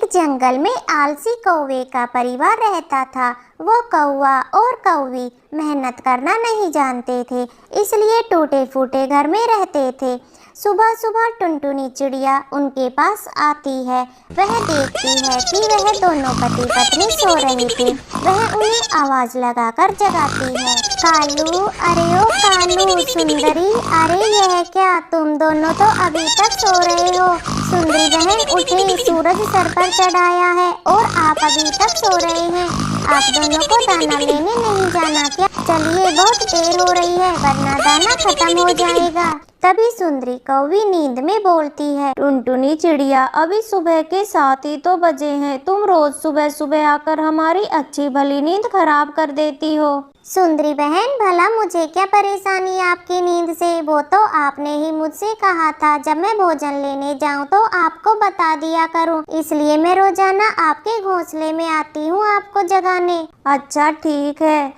एक जंगल में आलसी कौवे का परिवार रहता था। वो कौवा और कौवी मेहनत करना नहीं जानते थे, इसलिए टूटे फूटे घर में रहते थे। सुबह सुबह टुनटुनी चिड़िया उनके पास आती है। वह देखती है कि वह दोनों पति पत्नी सो रहे थे। वह उन्हें आवाज लगाकर जगाती है। कालू, अरे ओ कालू, सुंदरी, अरे यह क्या, तुम दोनों तो अभी तक सो रहे हो। सुंदरी बहन उठे, सूरज सर पर चढ़ाया है और आप अभी तक सो रहे हैं। आप दोनों को दाना लेने नहीं जाना क्या? चलिए, बहुत देर हो रही है वरना दाना खत्म हो जाएगा। तभी सुंदरी कौवी नींद में बोलती है, टुनटुनी चिड़िया, अभी सुबह के 7 ही तो बजे हैं। तुम रोज सुबह सुबह आकर हमारी अच्छी भली नींद खराब कर देती हो। सुंदरी बहन, भला मुझे क्या परेशानी आपकी नींद से? वो तो आपने ही मुझसे कहा था जब मैं भोजन लेने जाऊं तो आपको बता दिया करूं, इसलिए मैं रोजाना आपके घोंसले में आती हूं आपको जगाने। अच्छा ठीक है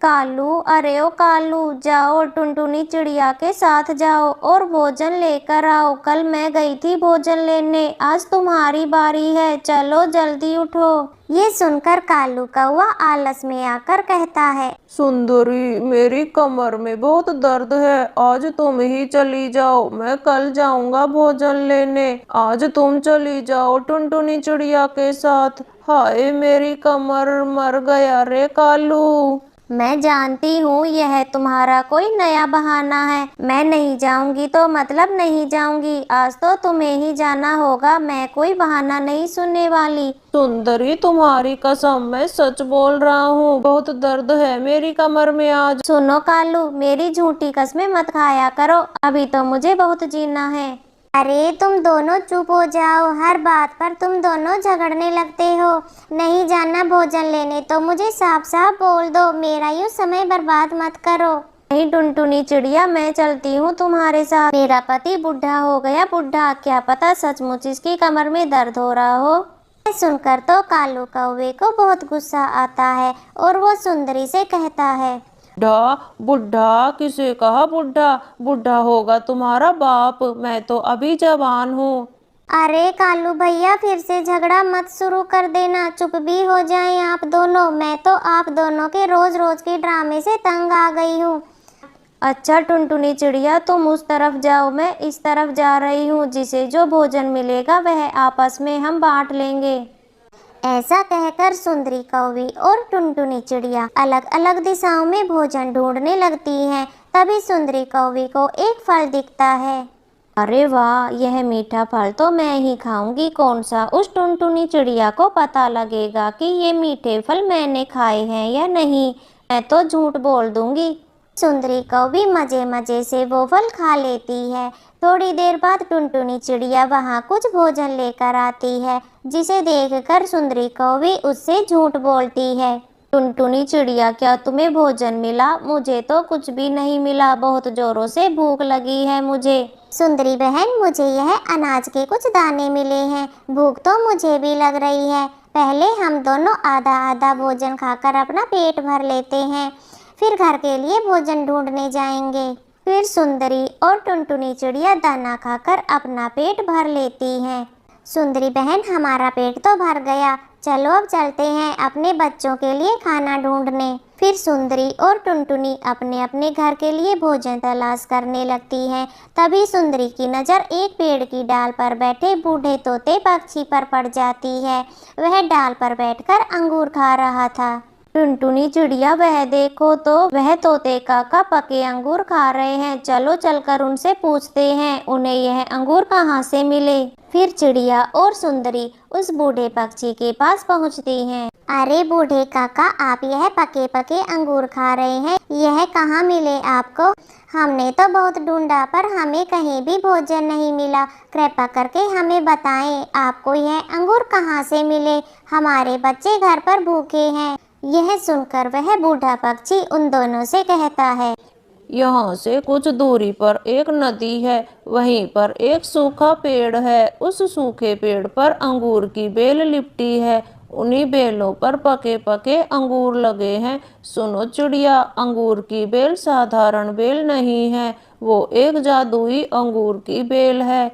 कालू, अरे ओ कालू, जाओ टुनटुनी चिड़िया के साथ जाओ और भोजन लेकर आओ। कल मैं गई थी भोजन लेने, आज तुम्हारी बारी है, चलो जल्दी उठो। ये सुनकर कालू कौवा आलस में आकर कहता है, सुंदरी, मेरी कमर में बहुत दर्द है, आज तुम ही चली जाओ, मैं कल जाऊंगा भोजन लेने। आज तुम चली जाओ टुनटुनी चिड़िया के साथ। हाय मेरी कमर, मर गया रे कालू। मैं जानती हूँ यह तुम्हारा कोई नया बहाना है। मैं नहीं जाऊंगी तो मतलब नहीं जाऊंगी, आज तो तुम्हें ही जाना होगा। मैं कोई बहाना नहीं सुनने वाली। सुंदरी, तुम्हारी कसम, मैं सच बोल रहा हूँ, बहुत दर्द है मेरी कमर में आज। सुनो कालू, मेरी झूठी कसमें मत खाया करो, अभी तो मुझे बहुत जीना है। अरे तुम दोनों चुप हो जाओ, हर बात पर तुम दोनों झगड़ने लगते हो। नहीं जाना भोजन लेने तो मुझे साफ साफ बोल दो, मेरा यूँ समय बर्बाद मत करो। नहीं टुनटुनी चिड़िया, मैं चलती हूँ तुम्हारे साथ। मेरा पति बुढ़ा हो गया, बुढ़ा, क्या पता सचमुच इसकी कमर में दर्द हो रहा हो। सुनकर तो कालू कौवे को बहुत गुस्सा आता है और वो सुंदरी से कहता है, बुढ़ा बुढ़ा किसे कहा? बुढ़ा बुढ़ा होगा तुम्हारा बाप, मैं तो अभी जवान हूँ। अरे कालू भैया, फिर से झगड़ा मत शुरू कर देना, चुप भी हो जाएं आप दोनों। मैं तो आप दोनों के रोज रोज के ड्रामे से तंग आ गई हूँ। अच्छा टुनटुनी चिड़िया, तुम उस तरफ जाओ, मैं इस तरफ जा रही हूँ। जिसे जो भोजन मिलेगा वह आपस में हम बांट लेंगे। ऐसा कहकर सुंदरी कौवी और टुनटुनी चिड़िया अलग अलग दिशाओं में भोजन ढूंढने लगती हैं। तभी सुंदरी कौवी को एक फल दिखता है। अरे वाह, यह मीठा फल तो मैं ही खाऊंगी। कौन सा? उस टुनटुनी चिड़िया को पता लगेगा कि ये मीठे फल मैंने खाए हैं या नहीं, मैं तो झूठ बोल दूंगी। सुंदरी कौवी मजे मजे से वो फल खा लेती है। थोड़ी देर बाद टुनटुनी चिड़िया वहाँ कुछ भोजन लेकर आती है, जिसे देखकर सुंदरी कौवी उससे झूठ बोलती है। टुनटुनी चिड़िया, क्या तुम्हें भोजन मिला? मुझे तो कुछ भी नहीं मिला, बहुत जोरों से भूख लगी है मुझे। सुंदरी बहन, मुझे यह अनाज के कुछ दाने मिले हैं, भूख तो मुझे भी लग रही है। पहले हम दोनों आधा आधा भोजन खाकर अपना पेट भर लेते हैं, फिर घर के लिए भोजन ढूंढने जाएंगे। फिर सुंदरी और टुनटुनी चिड़िया दाना खाकर अपना पेट भर लेती हैं। सुंदरी बहन, हमारा पेट तो भर गया, चलो अब चलते हैं अपने बच्चों के लिए खाना ढूंढने। फिर सुंदरी और टुनटुनी अपने अपने घर के लिए भोजन तलाश करने लगती हैं। तभी सुंदरी की नज़र एक पेड़ की डाल पर बैठे बूढ़े तोते पक्षी पर पड़ जाती है। वह डाल पर बैठकर अंगूर खा रहा था। टुनटुनी चिड़िया, वह देखो तो, वह तोते काका पके अंगूर खा रहे हैं। चलो चलकर उनसे पूछते हैं उन्हें यह अंगूर कहाँ से मिले। फिर चिड़िया और सुंदरी उस बूढ़े पक्षी के पास पहुँचती हैं। अरे बूढ़े काका, आप यह पके पके अंगूर खा रहे हैं, यह कहाँ मिले आपको? हमने तो बहुत ढूंढा पर हमें कहीं भी भोजन नहीं मिला। कृपा करके हमें बताएं, आपको यह अंगूर कहाँ से मिले? हमारे बच्चे घर पर भूखे हैं। यह सुनकर वह बूढ़ा पक्षी उन दोनों से कहता है, यहाँ से कुछ दूरी पर एक नदी है, वहीं पर एक सूखा पेड़ है। उस सूखे पेड़ पर अंगूर की बेल लिपटी है, उन्हीं बेलों पर पके पके अंगूर लगे हैं। सुनो चिड़िया, अंगूर की बेल साधारण बेल नहीं है, वो एक जादुई अंगूर की बेल है।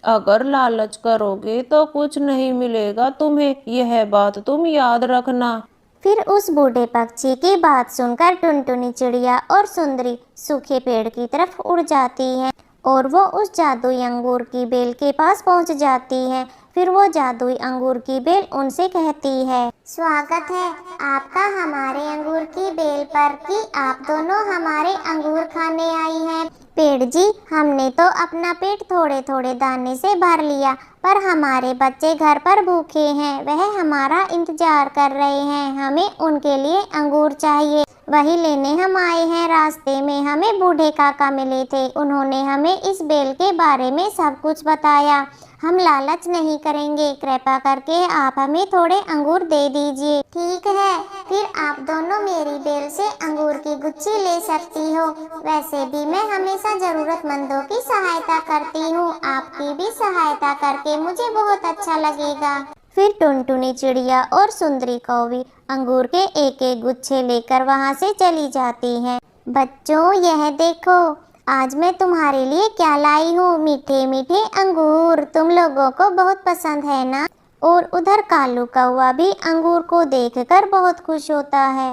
अगर लालच करोगे तो कुछ नहीं मिलेगा तुम्हें, यह बात तुम याद रखना। फिर उस बूढ़े पक्षी की बात सुनकर टुनटुनी चिड़िया और सुंदरी सूखे पेड़ की तरफ उड़ जाती हैं और वो उस जादुई अंगूर की बेल के पास पहुंच जाती हैं। फिर वो जादुई अंगूर की बेल उनसे कहती है, स्वागत है आपका हमारे अंगूर की बेल पर कि आप दोनों हमारे अंगूर खाने आई हैं। पेड़ जी, हमने तो अपना पेट थोड़े थोड़े दाने से भर लिया, पर हमारे बच्चे घर पर भूखे हैं, वह हमारा इंतजार कर रहे हैं, हमें उनके लिए अंगूर चाहिए, वही लेने हम आए हैं। रास्ते में हमें बूढ़े काका मिले थे, उन्होंने हमें इस बेल के बारे में सब कुछ बताया। हम लालच नहीं करेंगे, कृपा करके आप हमें थोड़े अंगूर दे दीजिए। ठीक है, फिर आप दोनों मेरी बेल से अंगूर की गुच्छी ले सकती हो। वैसे भी मैं हमेशा जरूरतमंदों की सहायता करती हूँ, आपकी भी सहायता करके मुझे बहुत अच्छा लगेगा। फिर टुनटुनी चिड़िया और सुंदरी कौवी अंगूर के एक एक गुच्छे लेकर वहाँ से चली जाती हैं। बच्चों, यह देखो, आज मैं तुम्हारे लिए क्या लाई हूँ, मीठे मीठे अंगूर, तुम लोगों को बहुत पसंद है ना। और उधर कालू कौवा भी अंगूर को देखकर बहुत खुश होता है।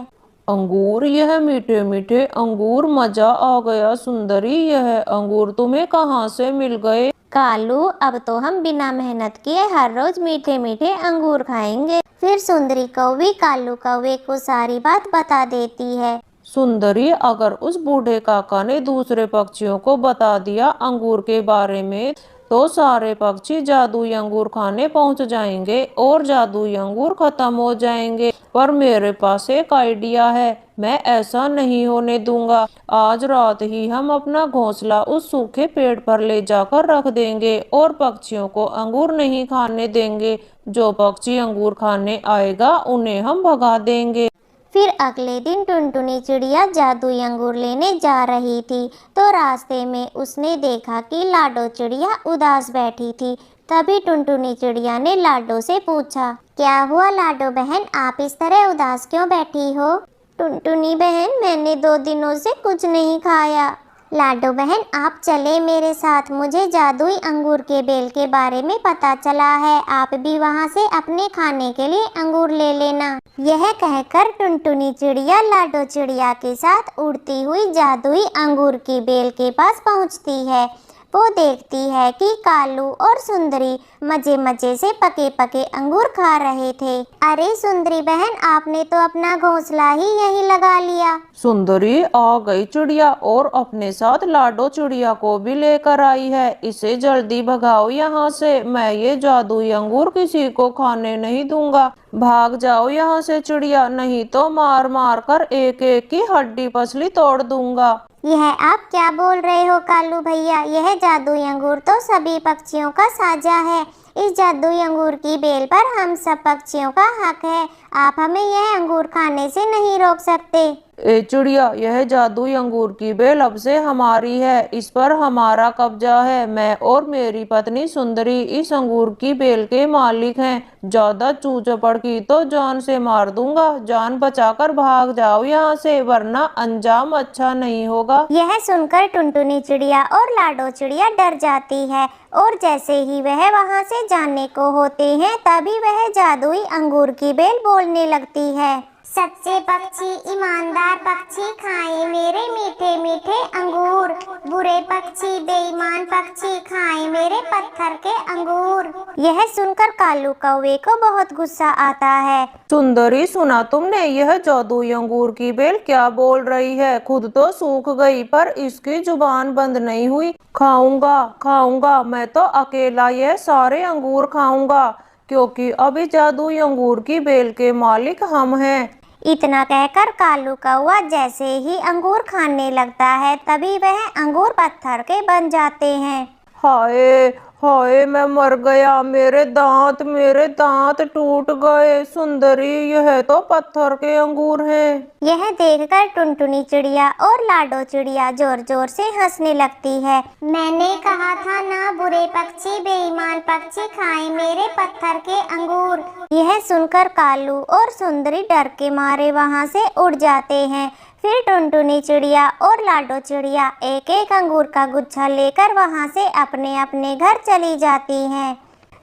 अंगूर, यह मीठे मीठे अंगूर, मजा आ गया सुंदरी, यह अंगूर तुम्हें कहाँ से मिल गए? कालू, अब तो हम बिना मेहनत किए हर रोज मीठे मीठे अंगूर खाएंगे। फिर सुंदरी कौवी कालू कौवे को सारी बात बता देती है। सुंदरी, अगर उस बूढ़े काका ने दूसरे पक्षियों को बता दिया अंगूर के बारे में तो सारे पक्षी जादुई अंगूर खाने पहुंच जाएंगे और जादुई अंगूर खत्म हो जाएंगे। पर मेरे पास एक आइडिया है, मैं ऐसा नहीं होने दूंगा। आज रात ही हम अपना घोंसला उस सूखे पेड़ पर ले जाकर रख देंगे और पक्षियों को अंगूर नहीं खाने देंगे। जो पक्षी अंगूर खाने आएगा उन्हें हम भगा देंगे। फिर अगले दिन टुनटुनी चिड़िया जादुई अंगूर लेने जा रही थी तो रास्ते में उसने देखा कि लाडो चिड़िया उदास बैठी थी। तभी टुनटुनी चिड़िया ने लाडो से पूछा, क्या हुआ लाडो बहन, आप इस तरह उदास क्यों बैठी हो? टुनटुनी बहन, मैंने 2 दिनों से कुछ नहीं खाया। लाडो बहन, आप चले मेरे साथ, मुझे जादुई अंगूर के बेल के बारे में पता चला है, आप भी वहाँ से अपने खाने के लिए अंगूर ले लेना। यह कहकर टुनटुनी चिड़िया लाडो चिड़िया के साथ उड़ती हुई जादुई अंगूर की बेल के पास पहुँचती है। वो देखती है कि कालू और सुंदरी मजे मजे से पके पके अंगूर खा रहे थे। अरे सुंदरी बहन, आपने तो अपना घोंसला ही यहीं लगा लिया। सुंदरी आ गई चिड़िया और अपने साथ लाडो चिड़िया को भी लेकर आई है। इसे जल्दी भगाओ यहाँ से, मैं ये जादुई अंगूर किसी को खाने नहीं दूंगा। भाग जाओ यहाँ से चिड़िया, नहीं तो मार मार कर एक एक की हड्डी पसली तोड़ दूंगा। यह आप क्या बोल रहे हो कालू भैया, यह जादुई अंगूर तो सभी पक्षियों का साझा है। इस जादुई अंगूर की बेल पर हम सब पक्षियों का हक है, आप हमें यह अंगूर खाने से नहीं रोक सकते। ए चिड़िया, यह जादुई अंगूर की बेल अब से हमारी है, इस पर हमारा कब्जा है। मैं और मेरी पत्नी सुंदरी इस अंगूर की बेल के मालिक हैं। ज्यादा चू चपड़ की तो जान से मार दूंगा। जान बचाकर भाग जाओ यहाँ से, वरना अंजाम अच्छा नहीं होगा। यह सुनकर टुनटुनी चिड़िया और लाडो चिड़िया डर जाती है और जैसे ही वह वहाँ से जाने को होते हैं तभी वह जादुई अंगूर की बेल बोलने लगती है। सच्चे पक्षी, ईमानदार पक्षी खाएं मेरे मीठे मीठे अंगूर, बुरे पक्षी, बेईमान पक्षी खाएं मेरे पत्थर के अंगूर। यह सुनकर कालू कौवे को बहुत गुस्सा आता है। सुंदरी, सुना तुमने, यह जादुई अंगूर की बेल क्या बोल रही है? खुद तो सूख गई पर इसकी जुबान बंद नहीं हुई। खाऊंगा खाऊंगा, मैं तो अकेला यह सारे अंगूर खाऊंगा, क्योंकि अभी जादुई अंगूर की बेल के मालिक हम हैं। इतना कहकर कालू कौवा जैसे ही अंगूर खाने लगता है तभी वह अंगूर पत्थर के बन जाते हैं। हाय हाय, मैं मर गया, मेरे दांत टूट गए। सुंदरी, यह तो पत्थर के अंगूर हैं। यह देखकर टुनटुनी चिड़िया और लाडो चिड़िया जोर जोर से हंसने लगती है। मैंने कहा था ना, बुरे पक्षी, बेईमान पक्षी खाएं मेरे पत्थर के अंगूर। यह सुनकर कालू और सुंदरी डर के मारे वहां से उड़ जाते हैं। फिर टुनटुनी चिड़िया और लाडो चिड़िया एक एक अंगूर का गुच्छा लेकर वहां से अपने अपने घर चली जाती हैं।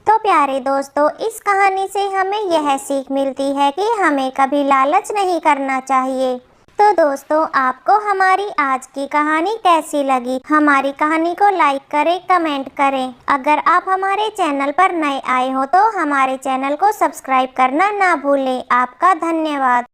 तो प्यारे दोस्तों, इस कहानी से हमें यह सीख मिलती है कि हमें कभी लालच नहीं करना चाहिए। तो दोस्तों, आपको हमारी आज की कहानी कैसी लगी? हमारी कहानी को लाइक करें, कमेंट करें। अगर आप हमारे चैनल पर नए आए हो तो हमारे चैनल को सब्सक्राइब करना ना भूलें। आपका धन्यवाद।